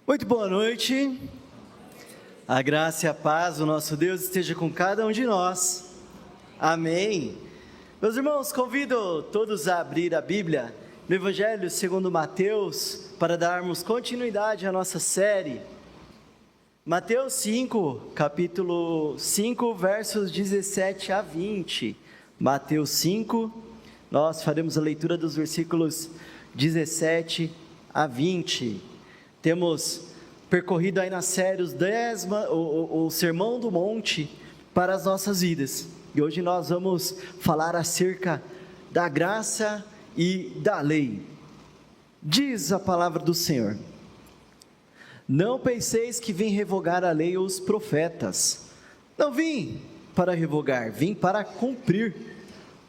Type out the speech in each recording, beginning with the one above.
Muito boa noite, a graça e a paz do nosso Deus esteja com cada um de nós, amém. Meus irmãos, convido todos a abrir a Bíblia no Evangelho segundo Mateus, para darmos continuidade à nossa série. Mateus 5, capítulo 5, versos 17 a 20, Mateus 5, nós faremos a leitura dos versículos 17 a 20, temos percorrido aí na série o Sermão do Monte para as nossas vidas, e hoje nós vamos falar acerca da graça e da lei. Diz a palavra do Senhor: não penseis que vim revogar a lei ou os profetas, não vim para revogar, vim para cumprir,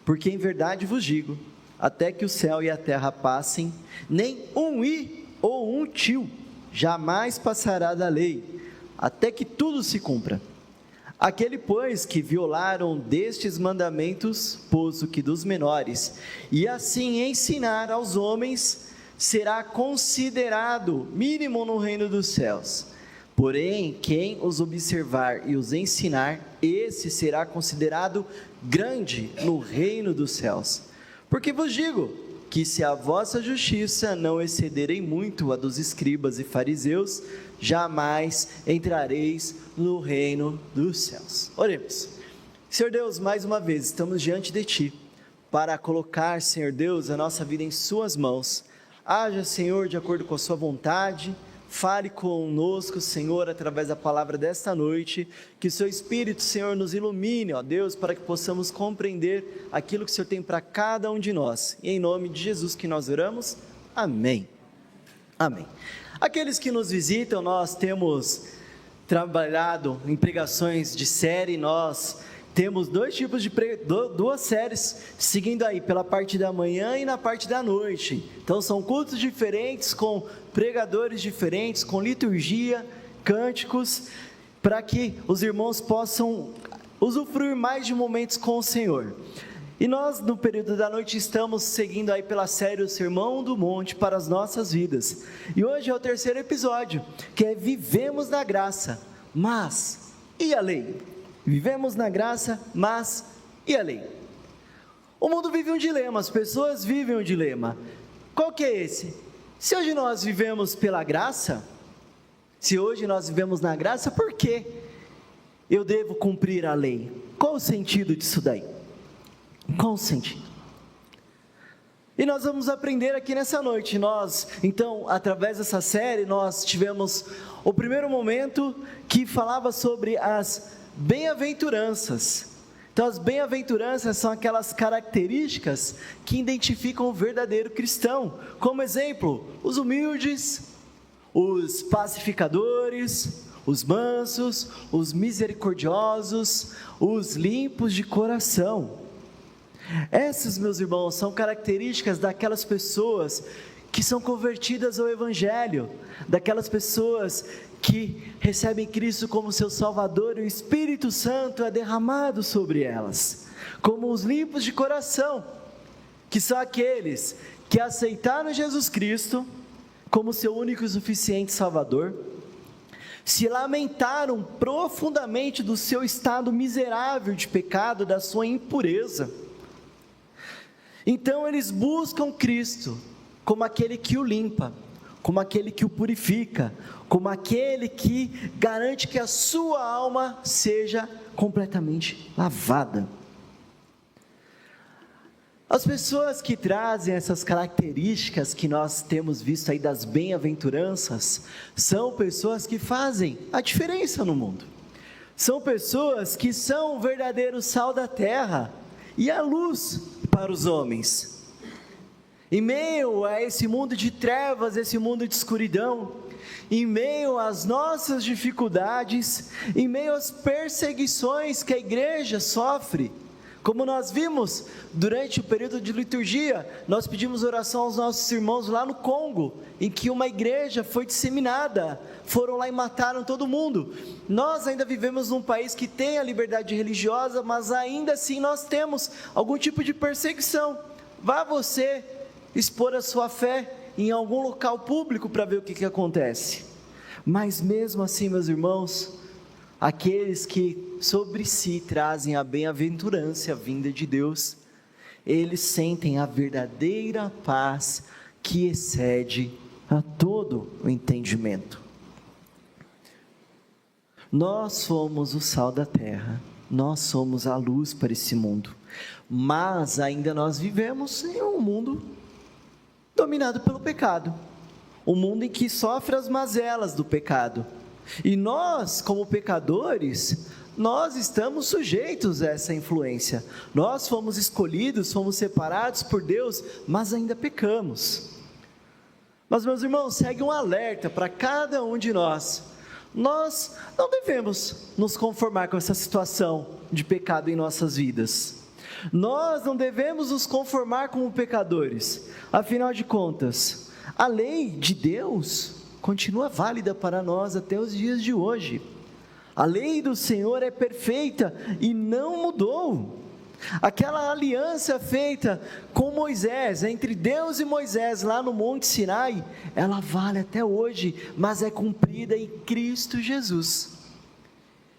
porque em verdade vos digo, até que o céu e a terra passem, nem um i ou um tio jamais passará da lei, até que tudo se cumpra. Aquele, pois, que violaram destes mandamentos, pôs o que dos menores, e assim ensinar aos homens, será considerado mínimo no reino dos céus. Porém, quem os observar e os ensinar, esse será considerado grande no reino dos céus. Porque vos digo que se a vossa justiça não excederem muito a dos escribas e fariseus, jamais entrareis no reino dos céus. Oremos. Senhor Deus, mais uma vez estamos diante de Ti, para colocar, Senhor Deus, a nossa vida em Suas mãos. Haja, Senhor, de acordo com a Sua vontade, fale conosco, Senhor, através da palavra desta noite, que o Seu Espírito, Senhor, nos ilumine, ó Deus, para que possamos compreender aquilo que o Senhor tem para cada um de nós, e em nome de Jesus que nós oramos, amém, amém. Aqueles que nos visitam, nós temos trabalhado em pregações de série, nós temos duas séries, seguindo aí pela parte da manhã e na parte da noite. Então são cultos diferentes, com pregadores diferentes, com liturgia, cânticos, para que os irmãos possam usufruir mais de momentos com o Senhor. E nós, no período da noite, estamos seguindo aí pela série O Sermão do Monte para as nossas vidas. E hoje é o terceiro episódio, que é Vivemos na Graça, mas e a lei? Vivemos na graça, mas e a lei? O mundo vive um dilema, as pessoas vivem um dilema. Qual que é esse? Se hoje nós vivemos pela graça, se hoje nós vivemos na graça, por que eu devo cumprir a lei? Qual o sentido disso daí? Qual o sentido? E nós vamos aprender aqui nessa noite. Nós, então, através dessa série, nós tivemos o primeiro momento que falava sobre as bem-aventuranças. Então, as bem-aventuranças são aquelas características que identificam o verdadeiro cristão. Como exemplo, os humildes, os pacificadores, os mansos, os misericordiosos, os limpos de coração. Essas, meus irmãos, são características daquelas pessoas que são convertidas ao Evangelho, daquelas pessoas que recebem Cristo como seu Salvador, e o Espírito Santo é derramado sobre elas, como os limpos de coração, que são aqueles que aceitaram Jesus Cristo como seu único e suficiente Salvador, se lamentaram profundamente do seu estado miserável de pecado, da sua impureza. Então eles buscam Cristo como aquele que o limpa, como aquele que o purifica, como aquele que garante que a sua alma seja completamente lavada. As pessoas que trazem essas características que nós temos visto aí das bem-aventuranças, são pessoas que fazem a diferença no mundo, são pessoas que são o verdadeiro sal da terra e a luz para os homens. Em meio a esse mundo de trevas, esse mundo de escuridão, em meio às nossas dificuldades, em meio às perseguições que a igreja sofre, como nós vimos durante o período de liturgia, nós pedimos oração aos nossos irmãos lá no Congo, em que uma igreja foi disseminada, foram lá e mataram todo mundo. Nós ainda vivemos num país que tem a liberdade religiosa, mas ainda assim nós temos algum tipo de perseguição. Vá você expor a sua fé em algum local público para ver o que acontece. Mas mesmo assim, meus irmãos, aqueles que sobre si trazem a bem-aventurança vinda de Deus, eles sentem a verdadeira paz que excede a todo o entendimento. Nós somos o sal da terra, nós somos a luz para esse mundo, mas ainda nós vivemos em um mundo dominado pelo pecado, um mundo em que sofre as mazelas do pecado, e nós, como pecadores, nós estamos sujeitos a essa influência. Nós fomos escolhidos, fomos separados por Deus, mas ainda pecamos. Mas, meus irmãos, segue um alerta para cada um de nós. Nós não devemos nos conformar com essa situação de pecado em nossas vidas. Nós não devemos nos conformar como pecadores. Afinal de contas, a lei de Deus continua válida para nós até os dias de hoje. A lei do Senhor é perfeita e não mudou. Aquela aliança feita com Moisés, entre Deus e Moisés lá no Monte Sinai, ela vale até hoje, mas é cumprida em Cristo Jesus.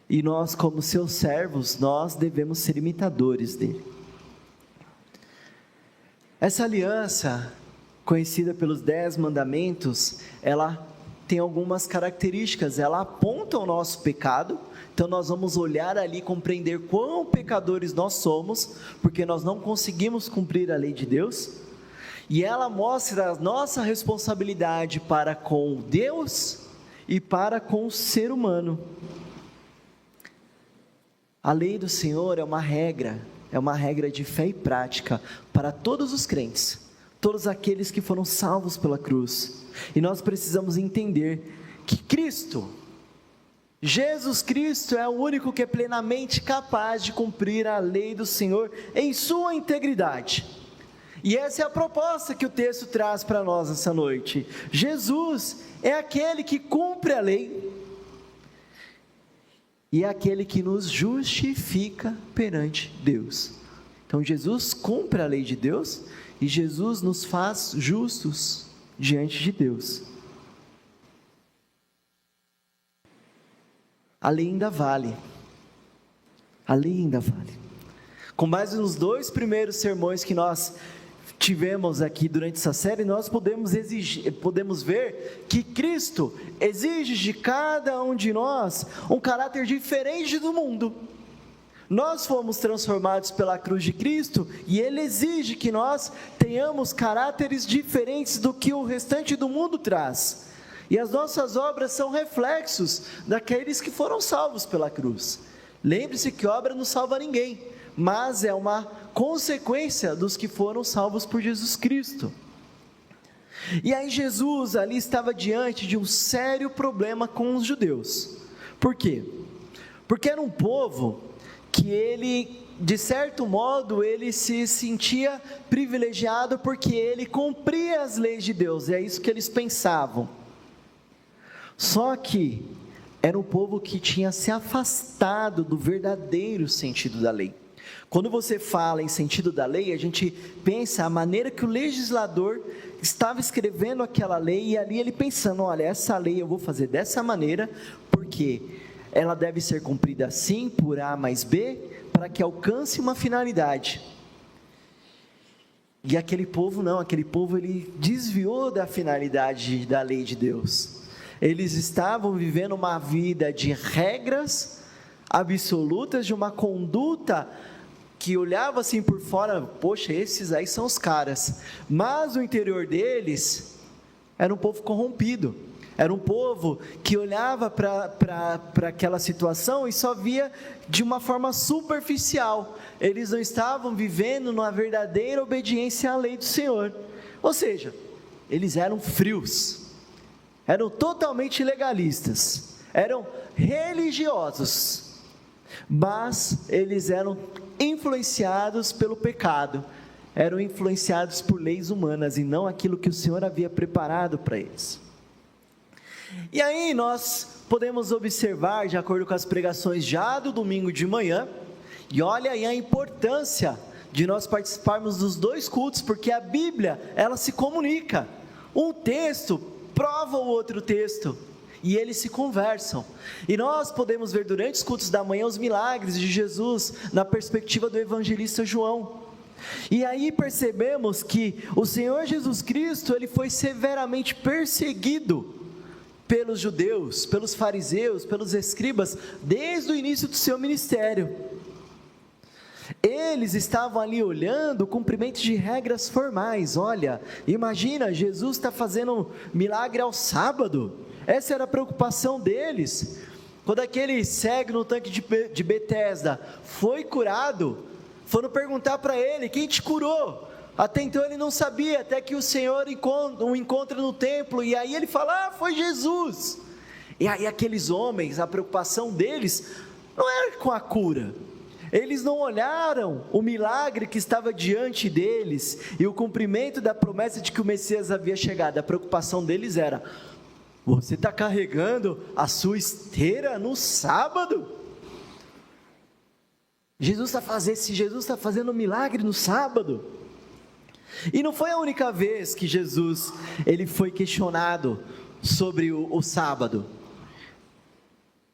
E nós, como seus servos, nós devemos ser imitadores dele. Essa aliança, conhecida pelos 10 mandamentos, ela tem algumas características, ela aponta o nosso pecado, então nós vamos olhar ali e compreender quão pecadores nós somos, porque nós não conseguimos cumprir a lei de Deus, e ela mostra a nossa responsabilidade para com Deus e para com o ser humano. A lei do Senhor é uma regra de fé e prática para todos os crentes, todos aqueles que foram salvos pela cruz. E nós precisamos entender que Jesus Cristo é o único que é plenamente capaz de cumprir a lei do Senhor em sua integridade. E essa é a proposta que o texto traz para nós essa noite. Jesus é aquele que cumpre a lei e é aquele que nos justifica perante Deus. Então Jesus cumpre a lei de Deus e Jesus nos faz justos diante de Deus. A lei ainda vale. A lei ainda vale. Com base nos 2 primeiros sermões que nós tivemos aqui durante essa série, nós podemos ver que Cristo exige de cada um de nós um caráter diferente do mundo. Nós fomos transformados pela cruz de Cristo e Ele exige que nós tenhamos caráteres diferentes do que o restante do mundo traz. E as nossas obras são reflexos daqueles que foram salvos pela cruz. Lembre-se que obra não salva ninguém, mas é uma consequência dos que foram salvos por Jesus Cristo. E aí Jesus ali estava diante de um sério problema com os judeus. Por quê? Porque era um povo que ele, de certo modo, ele se sentia privilegiado porque ele cumpria as leis de Deus, é isso que eles pensavam. Só que era um povo que tinha se afastado do verdadeiro sentido da lei. Quando você fala em sentido da lei, a gente pensa a maneira que o legislador estava escrevendo aquela lei, e ali ele pensando, olha, essa lei eu vou fazer dessa maneira, porque ela deve ser cumprida assim, por A mais B, para que alcance uma finalidade. E aquele povo não, aquele povo ele desviou da finalidade da lei de Deus. Eles estavam vivendo uma vida de regras absolutas, de uma conduta que olhava assim por fora, poxa, esses aí são os caras, mas o interior deles era um povo corrompido, era um povo que olhava para aquela situação e só via de uma forma superficial. Eles não estavam vivendo numa verdadeira obediência à lei do Senhor, ou seja, eles eram frios, eram totalmente legalistas, eram religiosos, mas eles eram influenciados pelo pecado, eram influenciados por leis humanas e não aquilo que o Senhor havia preparado para eles. E aí nós podemos observar, de acordo com as pregações já do domingo de manhã, e olha aí a importância de nós participarmos dos 2 cultos, porque a Bíblia, ela se comunica, um texto prova o outro texto, e eles se conversam. E nós podemos ver durante os cultos da manhã os milagres de Jesus na perspectiva do evangelista João. E aí percebemos que o Senhor Jesus Cristo, ele foi severamente perseguido pelos judeus, pelos fariseus, pelos escribas, desde o início do seu ministério. Eles estavam ali olhando o cumprimento de regras formais. Olha, imagina, Jesus está fazendo milagre ao sábado. Essa era a preocupação deles. Quando aquele cego no tanque de Betesda foi curado, foram perguntar para ele: quem te curou? Até então ele não sabia, até que o Senhor o encontra no templo, e aí ele fala: foi Jesus. E aí aqueles homens, a preocupação deles não era com a cura. Eles não olharam o milagre que estava diante deles e o cumprimento da promessa de que o Messias havia chegado. A preocupação deles era: você está carregando a sua esteira no sábado? Se Jesus está fazendo um milagre no sábado. E não foi a única vez que Jesus ele foi questionado sobre o sábado.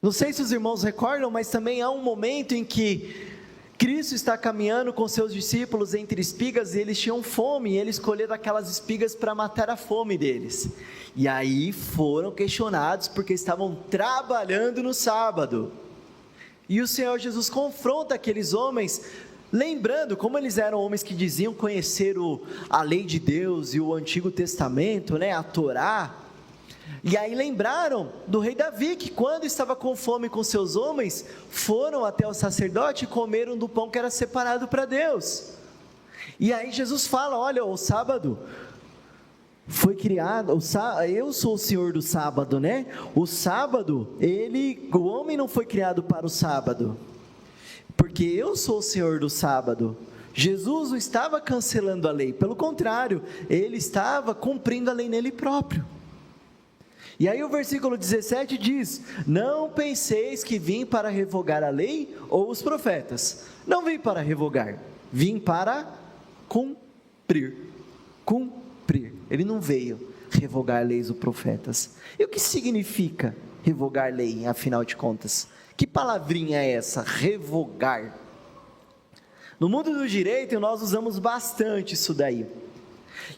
Não sei se os irmãos recordam, mas também há um momento em que Cristo está caminhando com seus discípulos entre espigas, e eles tinham fome, e eles escolheram aquelas espigas para matar a fome deles. E aí foram questionados porque estavam trabalhando no sábado. E o Senhor Jesus confronta aqueles homens, lembrando como eles eram homens que diziam conhecer a lei de Deus e o Antigo Testamento, a Torá. E aí lembraram do rei Davi, que quando estava com fome com seus homens, foram até o sacerdote e comeram do pão que era separado para Deus. E aí Jesus fala: olha, o sábado foi criado, eu sou o Senhor do sábado, o sábado, o homem não foi criado para o sábado, porque eu sou o Senhor do sábado. Jesus não estava cancelando a lei, pelo contrário, ele estava cumprindo a lei nele próprio. E aí o versículo 17 diz: não penseis que vim para revogar a lei ou os profetas. Não vim para revogar, vim para cumprir. Ele não veio revogar leis ou profetas. E o que significa revogar lei, afinal de contas? Que palavrinha é essa, revogar? No mundo do direito nós usamos bastante isso daí.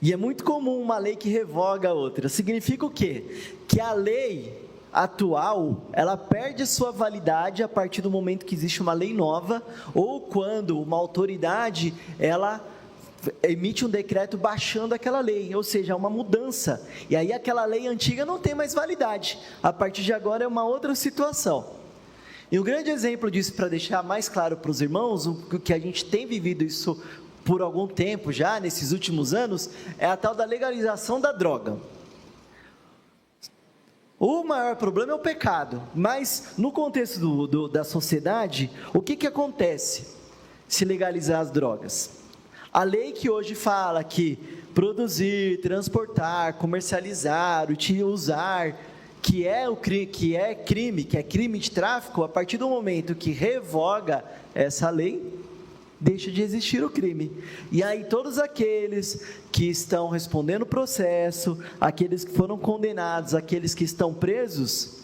E é muito comum uma lei que revoga a outra. Significa o quê? Que a lei atual, ela perde sua validade a partir do momento que existe uma lei nova, ou quando uma autoridade, ela emite um decreto baixando aquela lei, ou seja, uma mudança. E aí aquela lei antiga não tem mais validade. A partir de agora é uma outra situação. E um grande exemplo disso, para deixar mais claro para os irmãos, o que a gente tem vivido isso por algum tempo já, nesses últimos anos, é a tal da legalização da droga. O maior problema é o pecado, mas no contexto da sociedade, o que acontece se legalizar as drogas? A lei que hoje fala que produzir, transportar, comercializar, usar, que é crime de tráfico, a partir do momento que revoga essa lei, deixa de existir o crime. E aí todos aqueles que estão respondendo o processo, aqueles que foram condenados, aqueles que estão presos,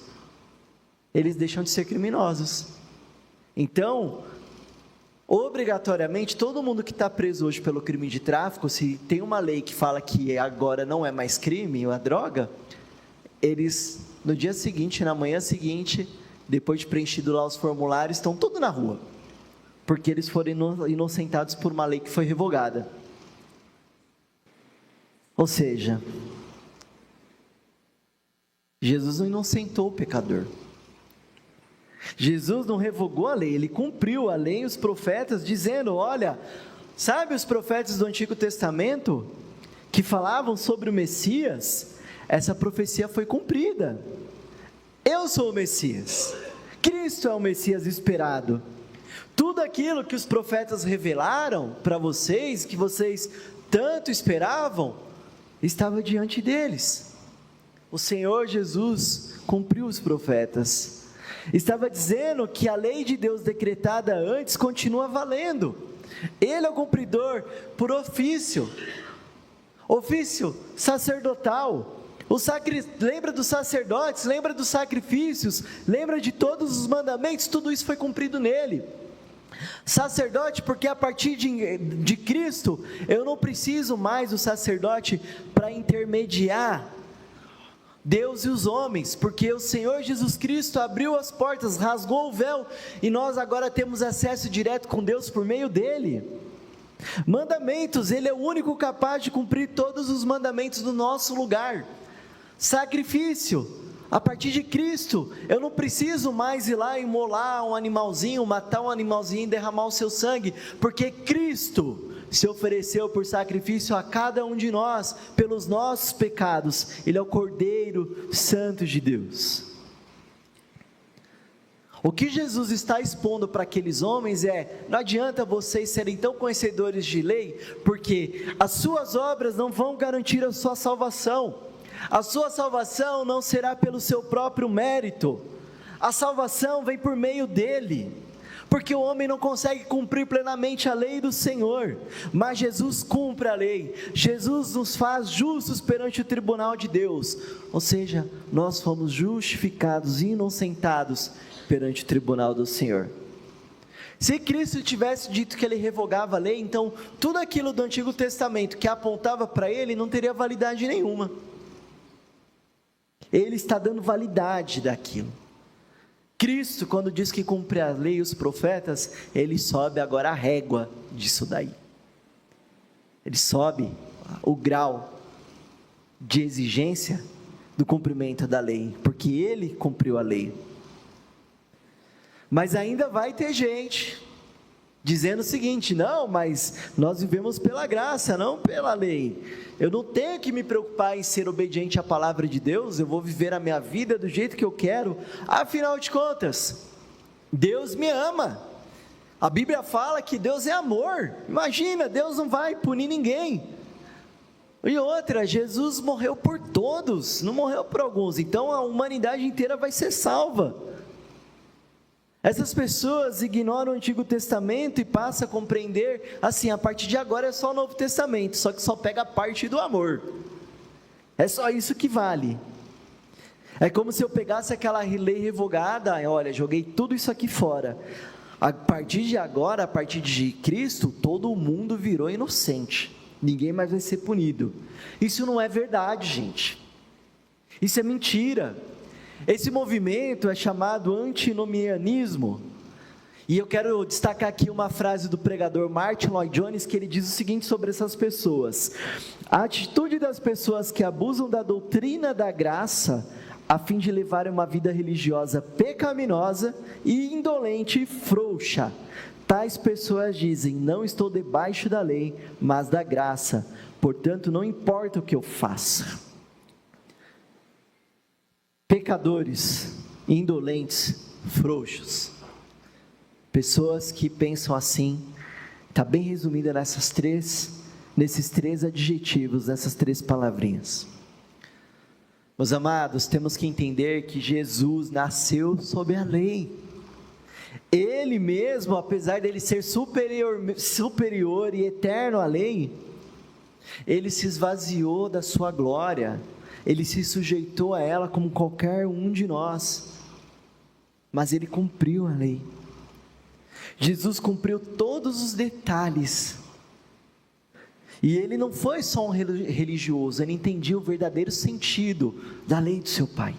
eles deixam de ser criminosos. Então, obrigatoriamente, todo mundo que está preso hoje pelo crime de tráfico, se tem uma lei que fala que agora não é mais crime, a droga, eles, no dia seguinte, na manhã seguinte, depois de preenchido lá os formulários, estão tudo na rua, porque eles foram inocentados por uma lei que foi revogada. Ou seja, Jesus não inocentou o pecador. Jesus não revogou a lei, ele cumpriu a lei e os profetas, dizendo: olha, sabe os profetas do Antigo Testamento, que falavam sobre o Messias? Essa profecia foi cumprida. Eu sou o Messias, Cristo é o Messias esperado. Tudo aquilo que os profetas revelaram para vocês, que vocês tanto esperavam, estava diante deles. O Senhor Jesus cumpriu os profetas. Estava dizendo que a lei de Deus decretada antes continua valendo. Ele é o cumpridor por ofício sacerdotal. Lembra dos sacerdotes, lembra dos sacrifícios, lembra de todos os mandamentos, tudo isso foi cumprido nele. Sacerdote, porque a partir de Cristo, eu não preciso mais do sacerdote para intermediar Deus e os homens, porque o Senhor Jesus Cristo abriu as portas, rasgou o véu, e nós agora temos acesso direto com Deus por meio dele. Mandamentos, ele é o único capaz de cumprir todos os mandamentos do nosso lugar. Sacrifício, a partir de Cristo, eu não preciso mais ir lá imolar um animalzinho, matar um animalzinho e derramar o seu sangue, porque Cristo se ofereceu por sacrifício a cada um de nós, pelos nossos pecados. Ele é o Cordeiro Santo de Deus. O que Jesus está expondo para aqueles homens é: não adianta vocês serem tão conhecedores de lei, porque as suas obras não vão garantir a sua salvação. A sua salvação não será pelo seu próprio mérito, a salvação vem por meio dele, porque o homem não consegue cumprir plenamente a lei do Senhor, mas Jesus cumpre a lei, Jesus nos faz justos perante o tribunal de Deus, ou seja, nós fomos justificados e inocentados perante o tribunal do Senhor. Se Cristo tivesse dito que ele revogava a lei, então tudo aquilo do Antigo Testamento que apontava para ele não teria validade nenhuma. Ele está dando validade daquilo. Cristo, quando diz que cumpre a lei e os profetas, ele sobe agora a régua disso daí. Ele sobe o grau de exigência do cumprimento da lei, porque ele cumpriu a lei. Mas ainda vai ter gente dizendo o seguinte: não, mas nós vivemos pela graça, não pela lei. Eu não tenho que me preocupar em ser obediente à palavra de Deus, eu vou viver a minha vida do jeito que eu quero. Afinal de contas, Deus me ama. A Bíblia fala que Deus é amor. Imagina, Deus não vai punir ninguém. E outra, Jesus morreu por todos, não morreu por alguns, então a humanidade inteira vai ser salva. Essas pessoas ignoram o Antigo Testamento e passam a compreender, assim, a partir de agora é só o Novo Testamento, só que só pega a parte do amor, é só isso que vale. É como se eu pegasse aquela lei revogada, olha, joguei tudo isso aqui fora, a partir de agora, a partir de Cristo, todo mundo virou inocente, ninguém mais vai ser punido. Isso não é verdade, gente, isso é mentira. Esse movimento é chamado antinomianismo, e eu quero destacar aqui uma frase do pregador Martin Lloyd Jones, que ele diz o seguinte sobre essas pessoas: a atitude das pessoas que abusam da doutrina da graça, a fim de levarem uma vida religiosa pecaminosa e indolente e frouxa. Tais pessoas dizem: não estou debaixo da lei, mas da graça, portanto não importa o que eu faça. Pecadores, indolentes, frouxos, pessoas que pensam assim, está bem resumida nesses três adjetivos, nessas três palavrinhas. Meus amados, temos que entender que Jesus nasceu sob a lei, ele mesmo, apesar dele ser superior e eterno à lei, ele se esvaziou da sua glória, ele se sujeitou a ela como qualquer um de nós, mas ele cumpriu a lei. Jesus cumpriu todos os detalhes, e ele não foi só um religioso, ele entendia o verdadeiro sentido da lei do seu Pai,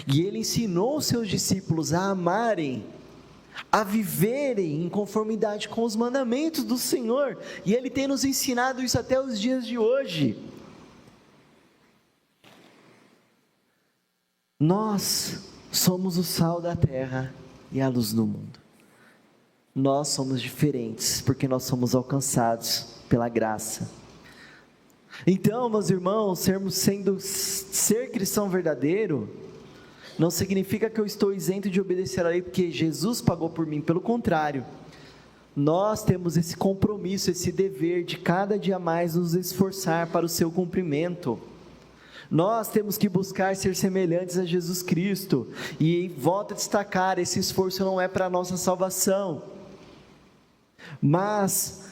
e ele ensinou os seus discípulos a amarem, a viverem em conformidade com os mandamentos do Senhor, e ele tem nos ensinado isso até os dias de hoje. Nós somos o sal da terra e a luz do mundo. Nós somos diferentes, porque nós somos alcançados pela graça. Então, meus irmãos, ser cristão verdadeiro, não significa que eu estou isento de obedecer a lei, porque Jesus pagou por mim, pelo contrário. Nós temos esse compromisso, esse dever de cada dia mais nos esforçar para o seu cumprimento. Nós temos que buscar ser semelhantes a Jesus Cristo, e volto a destacar, esse esforço não é para a nossa salvação, mas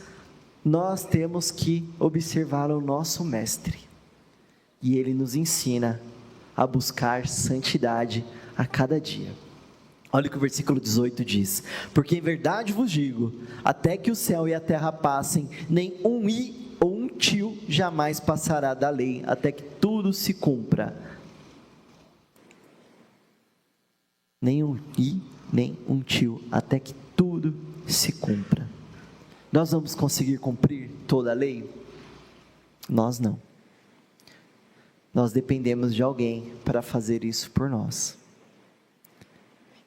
nós temos que observar o nosso Mestre, e Ele nos ensina a buscar santidade a cada dia. Olha o que o versículo 18 diz: porque em verdade vos digo, até que o céu e a terra passem, nem um i ou um tio jamais passará da lei, até que tudo se cumpra. Nem um i, nem um tio, até que tudo se cumpra. Nós vamos conseguir cumprir toda a lei? Nós não. Nós dependemos de alguém para fazer isso por nós.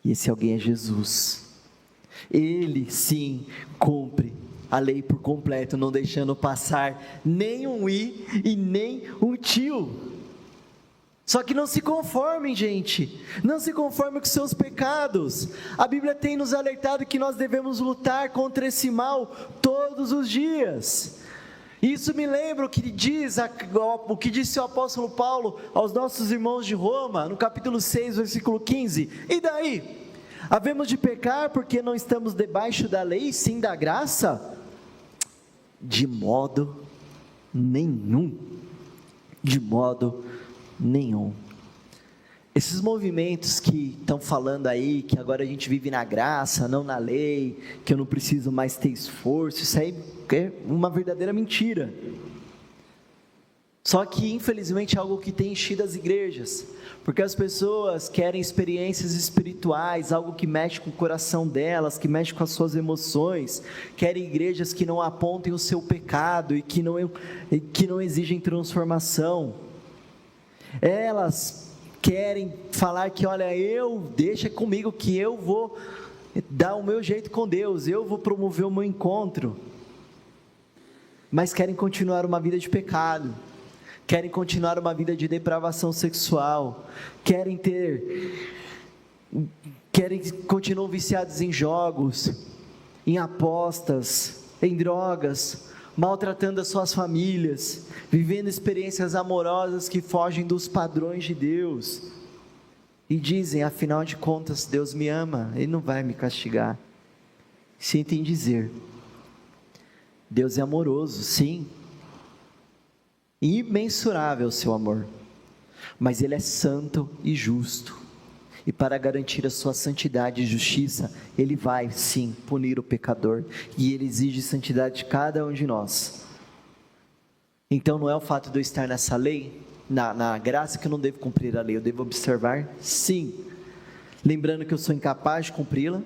E esse alguém é Jesus. Ele sim cumpre a lei por completo, não deixando passar nem um i e nem um tio. Só que não se conformem, gente, não se conformem com seus pecados. A Bíblia tem nos alertado que nós devemos lutar contra esse mal todos os dias. Isso me lembra o que disse o apóstolo Paulo aos nossos irmãos de Roma, no capítulo 6, versículo 15. E daí? Havemos de pecar porque não estamos debaixo da lei, sim da graça? De modo nenhum. De modo nenhum. Esses movimentos que estão falando aí, que agora a gente vive na graça, não na lei, que eu não preciso mais ter esforço, isso aí é uma verdadeira mentira. Só que infelizmente é algo que tem enchido as igrejas, porque as pessoas querem experiências espirituais, algo que mexe com o coração delas, que mexe com as suas emoções, querem igrejas que não apontem o seu pecado e que não exigem transformação. Elas querem falar que, olha, deixa comigo que eu vou dar o meu jeito com Deus, eu vou promover o meu encontro, mas querem continuar uma vida de pecado, querem continuar uma vida de depravação sexual, continuam viciados em jogos, em apostas, em drogas, maltratando as suas famílias, vivendo experiências amorosas que fogem dos padrões de Deus, e dizem, afinal de contas, Deus me ama, Ele não vai me castigar. Sentem dizer, Deus é amoroso, sim, imensurável o seu amor, mas Ele é santo e justo, e para garantir a sua santidade e justiça, Ele vai sim punir o pecador, e Ele exige santidade de cada um de nós. Então não é o fato de eu estar nessa lei, na graça, que eu não devo cumprir a lei, eu devo observar, sim, lembrando que eu sou incapaz de cumpri-la,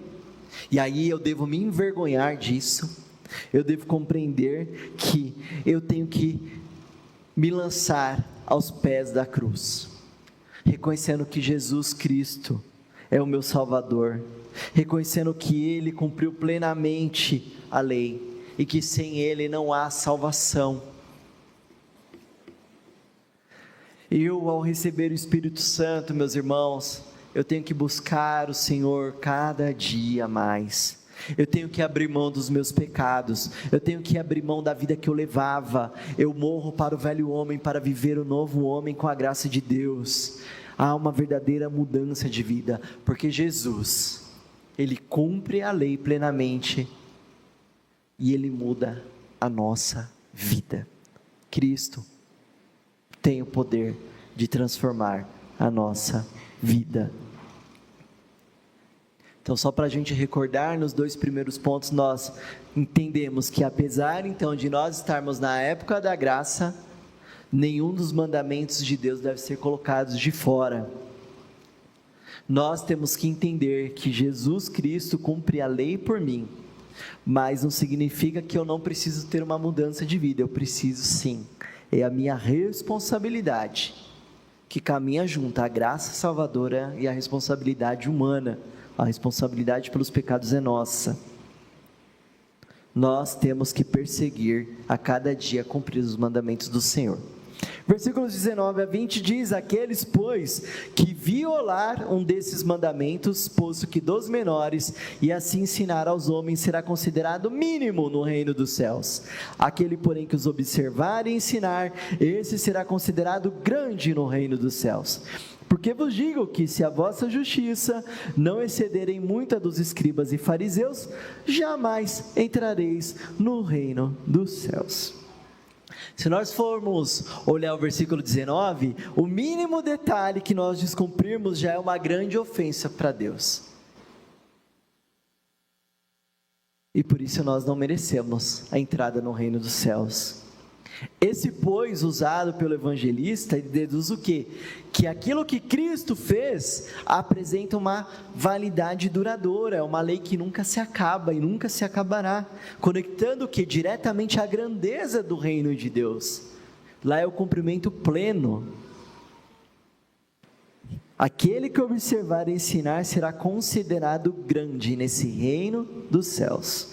e aí eu devo me envergonhar disso, eu devo compreender que eu tenho que me lançar aos pés da cruz, reconhecendo que Jesus Cristo é o meu Salvador, reconhecendo que Ele cumpriu plenamente a lei, e que sem Ele não há salvação. Eu, ao receber o Espírito Santo, meus irmãos, eu tenho que buscar o Senhor cada dia mais. Eu tenho que abrir mão dos meus pecados, eu tenho que abrir mão da vida que eu levava. Eu morro para o velho homem para viver o novo homem com a graça de Deus. Há uma verdadeira mudança de vida, porque Jesus, Ele cumpre a lei plenamente e Ele muda a nossa vida. Cristo tem o poder de transformar a nossa vida. Então, só para a gente recordar, nos 2 primeiros pontos, nós entendemos que apesar então de nós estarmos na época da graça, nenhum dos mandamentos de Deus deve ser colocado de fora. Nós temos que entender que Jesus Cristo cumpre a lei por mim, mas não significa que eu não preciso ter uma mudança de vida, eu preciso sim. É a minha responsabilidade, que caminha junto à graça salvadora e à responsabilidade humana. A responsabilidade pelos pecados é nossa. Nós temos que perseguir a cada dia cumprir os mandamentos do Senhor. Versículos 19 a 20 diz: aqueles, pois, que violar um desses mandamentos, posto que dos menores, e assim ensinar aos homens, será considerado mínimo no reino dos céus. Aquele, porém, que os observar e ensinar, esse será considerado grande no reino dos céus. Porque vos digo que se a vossa justiça não excederem muito a dos escribas e fariseus, jamais entrareis no reino dos céus. Se nós formos olhar o versículo 19, o mínimo detalhe que nós descumprirmos já é uma grande ofensa para Deus. E por isso nós não merecemos a entrada no reino dos céus. Esse pois, usado pelo evangelista, ele deduz o quê? Que aquilo que Cristo fez apresenta uma validade duradoura, é uma lei que nunca se acaba e nunca se acabará, conectando o quê? Diretamente à grandeza do reino de Deus. Lá é o cumprimento pleno. Aquele que observar e ensinar será considerado grande nesse reino dos céus.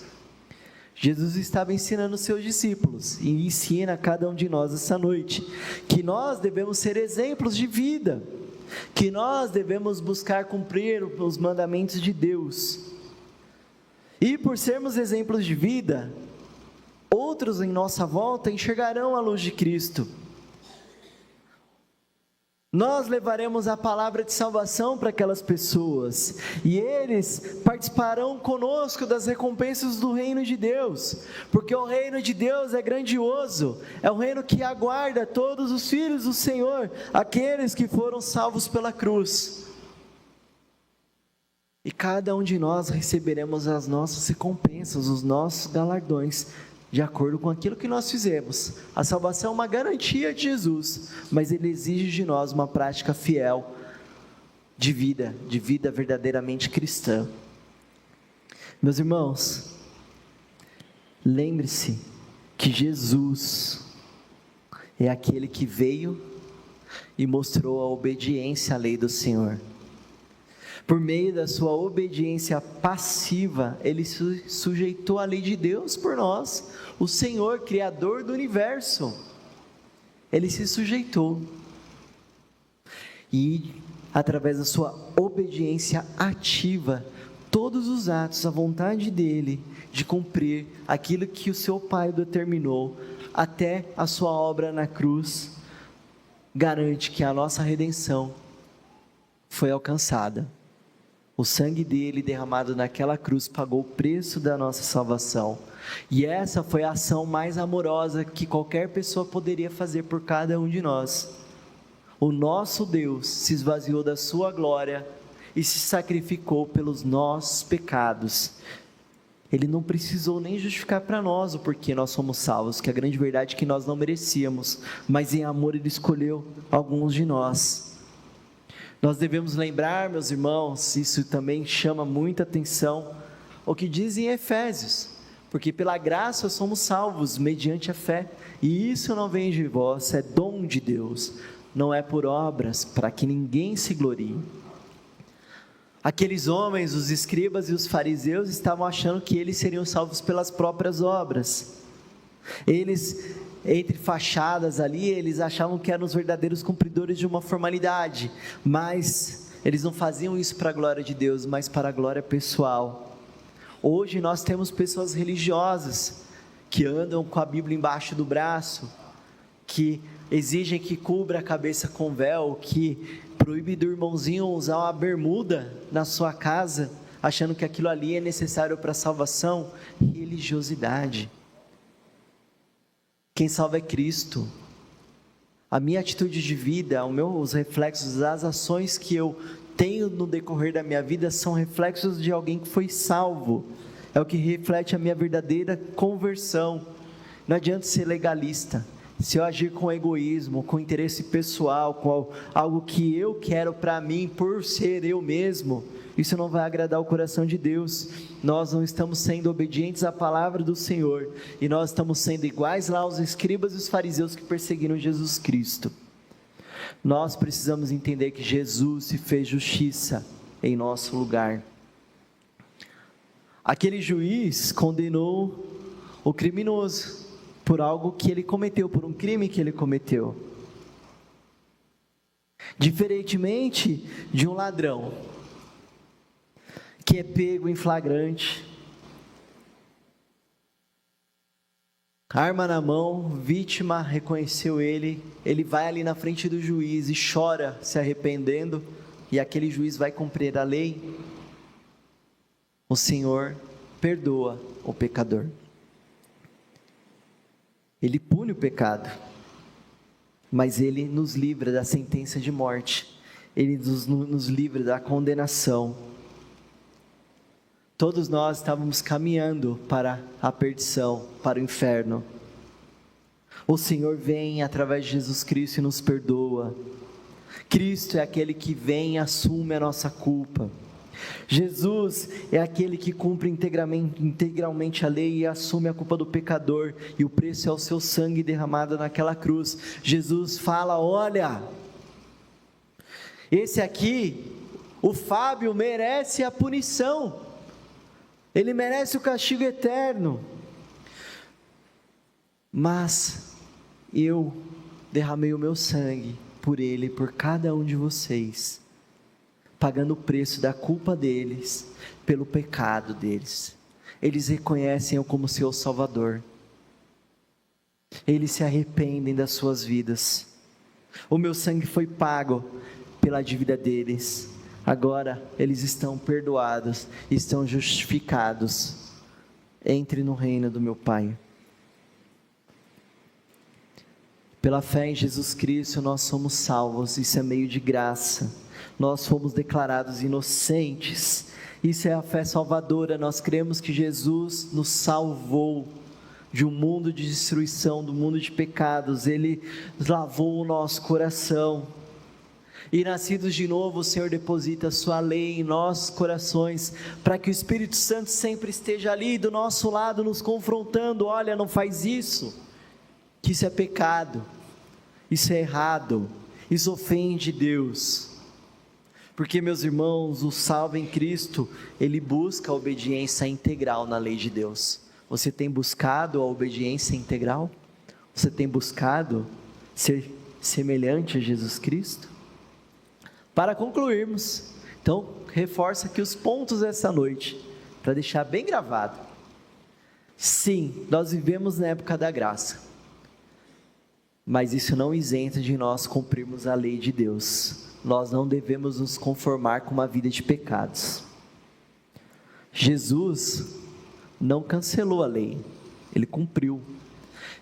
Jesus estava ensinando os seus discípulos e ensina a cada um de nós essa noite que nós devemos ser exemplos de vida, que nós devemos buscar cumprir os mandamentos de Deus. E por sermos exemplos de vida, outros em nossa volta enxergarão a luz de Cristo. Nós levaremos a palavra de salvação para aquelas pessoas, e eles participarão conosco das recompensas do reino de Deus, porque o reino de Deus é grandioso, é um reino que aguarda todos os filhos do Senhor, aqueles que foram salvos pela cruz. E cada um de nós receberemos as nossas recompensas, os nossos galardões, de acordo com aquilo que nós fizemos. A salvação é uma garantia de Jesus, mas Ele exige de nós uma prática fiel de vida verdadeiramente cristã. Meus irmãos, lembre-se que Jesus é aquele que veio e mostrou a obediência à lei do Senhor. Por meio da sua obediência passiva, Ele se sujeitou à lei de Deus por nós, o Senhor, Criador do universo. Ele se sujeitou. E, através da sua obediência ativa, todos os atos, a vontade dEle, de cumprir aquilo que o seu Pai determinou, até a sua obra na cruz, garante que a nossa redenção foi alcançada. O sangue dele derramado naquela cruz pagou o preço da nossa salvação. E essa foi a ação mais amorosa que qualquer pessoa poderia fazer por cada um de nós. O nosso Deus se esvaziou da sua glória e se sacrificou pelos nossos pecados. Ele não precisou nem justificar para nós o porquê nós somos salvos, que a grande verdade é que nós não merecíamos, mas em amor Ele escolheu alguns de nós. Nós devemos lembrar, meus irmãos, isso também chama muita atenção, o que diz em Efésios, porque pela graça somos salvos mediante a fé, e isso não vem de vós, é dom de Deus, não é por obras, para que ninguém se glorie. Aqueles homens, os escribas e os fariseus, estavam achando que eles seriam salvos pelas próprias obras. Eles, entre fachadas ali, eles achavam que eram os verdadeiros cumpridores de uma formalidade, mas eles não faziam isso para a glória de Deus, mas para a glória pessoal. Hoje nós temos pessoas religiosas, que andam com a Bíblia embaixo do braço, que exigem que cubra a cabeça com véu, que proíbe do irmãozinho usar uma bermuda na sua casa, achando que aquilo ali é necessário para a salvação. Religiosidade. Quem salva é Cristo. A minha atitude de vida, os reflexos, as ações que eu tenho no decorrer da minha vida são reflexos de alguém que foi salvo. É o que reflete a minha verdadeira conversão. Não adianta ser legalista. Se eu agir com egoísmo, com interesse pessoal, com algo que eu quero para mim, por ser eu mesmo, isso não vai agradar o coração de Deus. Nós não estamos sendo obedientes à palavra do Senhor, e nós estamos sendo iguais lá aos escribas e os fariseus que perseguiram Jesus Cristo. Nós precisamos entender que Jesus se fez justiça em nosso lugar. Aquele juiz condenou o criminoso por algo que ele cometeu, por um crime que ele cometeu. Diferentemente de um ladrão, que é pego em flagrante, arma na mão, vítima reconheceu ele, ele vai ali na frente do juiz e chora, se arrependendo, e aquele juiz vai cumprir a lei. O Senhor perdoa o pecador. Ele pune o pecado, mas Ele nos livra da sentença de morte, Ele nos livra da condenação. Todos nós estávamos caminhando para a perdição, para o inferno. O Senhor vem através de Jesus Cristo e nos perdoa. Cristo é aquele que vem e assume a nossa culpa. Jesus é aquele que cumpre integralmente a lei e assume a culpa do pecador, e o preço é o seu sangue derramado naquela cruz. Jesus fala: olha, esse aqui, o Fábio, merece a punição, ele merece o castigo eterno, mas eu derramei o meu sangue por ele e por cada um de vocês, pagando o preço da culpa deles, pelo pecado deles. Eles reconhecem eu como seu Salvador, eles se arrependem das suas vidas. O meu sangue foi pago pela dívida deles, agora eles estão perdoados, estão justificados. Entre no reino do meu Pai. Pela fé em Jesus Cristo nós somos salvos, isso é meio de graça. Nós fomos declarados inocentes, isso é a fé salvadora. Nós cremos que Jesus nos salvou de um mundo de destruição, do mundo de pecados. Ele lavou o nosso coração, e nascidos de novo, o Senhor deposita a sua lei em nossos corações, para que o Espírito Santo sempre esteja ali do nosso lado, nos confrontando: olha, não faz isso, que isso é pecado, isso é errado, isso ofende Deus. Porque, meus irmãos, o salvo em Cristo, ele busca a obediência integral na lei de Deus. Você tem buscado a obediência integral? Você tem buscado ser semelhante a Jesus Cristo? Para concluirmos, então, reforça aqui os pontos dessa noite, para deixar bem gravado. Sim, nós vivemos na época da graça, mas isso não isenta de nós cumprirmos a lei de Deus. Nós não devemos nos conformar com uma vida de pecados. Jesus não cancelou a lei, ele cumpriu.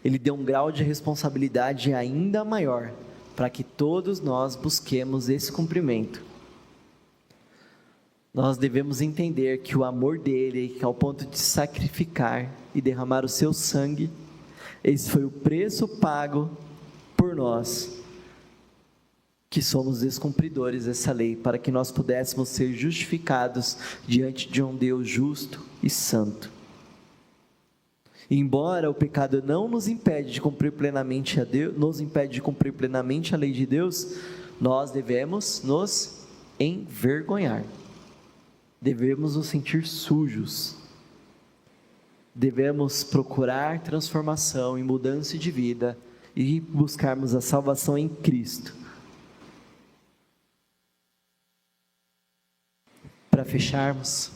Ele deu um grau de responsabilidade ainda maior, para que todos nós busquemos esse cumprimento. Nós devemos entender que o amor dele, que ao ponto de sacrificar e derramar o seu sangue, esse foi o preço pago por nós, que somos descumpridores dessa lei, para que nós pudéssemos ser justificados diante de um Deus justo e santo. Embora o pecado não nos impede de cumprir plenamente a lei de Deus, nós devemos nos envergonhar, devemos nos sentir sujos, devemos procurar transformação e mudança de vida e buscarmos a salvação em Cristo. Para fecharmos,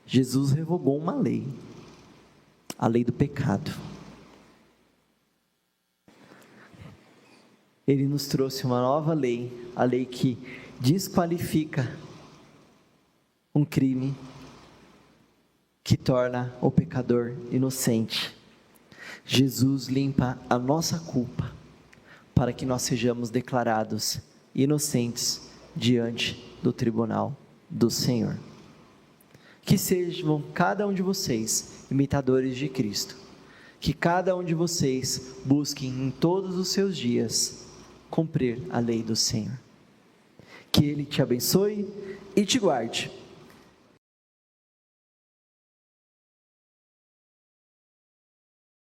Jesus revogou uma lei, a lei do pecado. Ele nos trouxe uma nova lei, a lei que desqualifica um crime, que torna o pecador inocente. Jesus limpa a nossa culpa, para que nós sejamos declarados inocentes diante do tribunal do Senhor. Que sejam cada um de vocês imitadores de Cristo, que cada um de vocês busquem em todos os seus dias cumprir a lei do Senhor. Que Ele te abençoe e te guarde.